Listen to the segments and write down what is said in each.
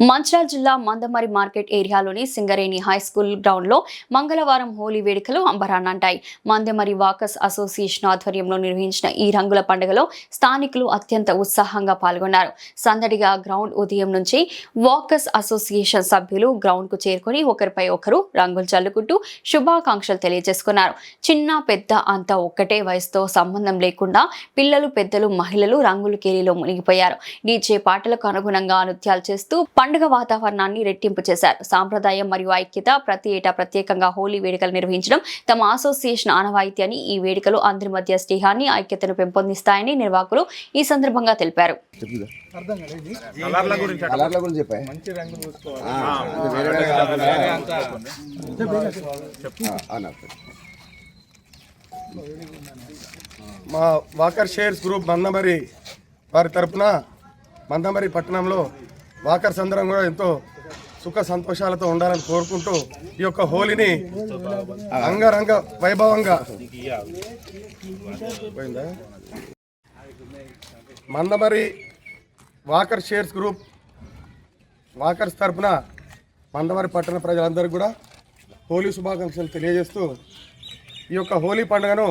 మంచిర్యాల జిల్లా మందమరి మార్కెట్ ఏరియాలోని Singareni high school గ్రౌండ్లో మంగళవారం హోలీ వేడుకలు అంబరాన్నంటాయి. మందమరి వాకర్స్ అసోసియేషన్ ఆధ్వర్యంలో నిర్వహించిన ఈ రంగుల పండుగలో స్థానికులు అత్యంత ఉత్సాహంగా పాల్గొన్నారు. సందడిగా గ్రౌండ్ ఉదయం నుంచి వాకర్స్ అసోసియేషన్ సభ్యులు గ్రౌండ్కు చేరుకొని ఒకరిపై ఒకరు రంగులు చల్లుకుంటూ శుభాకాంక్షలు తెలియజేసుకున్నారు. చిన్న పెద్ద అంతా ఒక్కటే వయసుతో సంబంధం లేకుండా పిల్లలు, పెద్దలు, మహిళలు రంగుల కేరీలో మునిగిపోయారు. డీజే పాటలకు అనుగుణంగా నృత్యాలు చేస్తూ పండుగ వాతావరణాన్ని రెట్టింపు చేశారు. సాంప్రదాయం మరియు ఐక్యత ప్రతి ఏటా ప్రత్యేకంగా హోలీ వేడుకలు నిర్వహించడం తమ అసోసియేషన్ ఆనవాయితీ అని, ఈ వేడుకలు అందరి మధ్య స్నేహాన్ని, ఐక్యతను పెంపొందిస్తాయని నిర్వాహకులు ఈ సందర్భంగా తెలిపారు. మా వాకర్ షేర్స్ గ్రూప్ మందమరి వారి తరపున మందమరి పట్టణంలో వాకర్స్ అందరం కూడా ఎంతో సుఖ సంతోషాలతో ఉండాలని కోరుకుంటూ ఈ యొక్క హోలీని అంగరంగ వైభవంగా Mandamarri walker shares group walkers తరపున మందమరి పట్టణ ప్రజలందరికీ కూడా హోలీ శుభాకాంక్షలు తెలియజేస్తూ ఈ యొక్క హోలీ పండుగను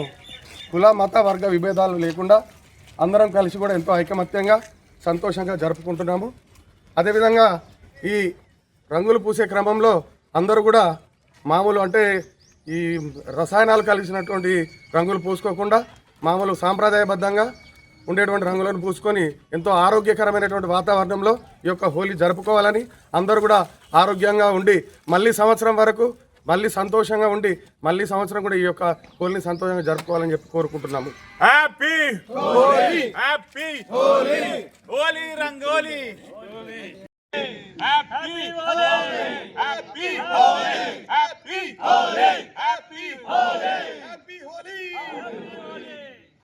కుల మత వర్గ విభేదాలు లేకుండా అందరం కలిసి కూడా ఎంతో ఐకమత్యంగా సంతోషంగా జరుపుకుంటున్నాము. అదేవిధంగా ఈ రంగులు పూసే క్రమంలో అందరూ కూడా మామూలు అంటే ఈ రసాయనాలు కలిసినటువంటి రంగులు పూసుకోకుండా మామూలు సాంప్రదాయబద్ధంగా ఉండేటువంటి రంగులను పూసుకొని ఎంతో ఆరోగ్యకరమైనటువంటి వాతావరణంలో ఈ యొక్క హోలీ జరుపుకోవాలని, అందరూ కూడా ఆరోగ్యంగా ఉండి మళ్ళీ సంవత్సరం వరకు మళ్ళీ సంతోషంగా ఉండి మళ్ళీ సంవత్సరం కూడా ఈ యొక్క హోలీని సంతోషంగా జరుపుకోవాలని చెప్పి కోరుకుంటున్నాము. Happy Holi, happy Holi.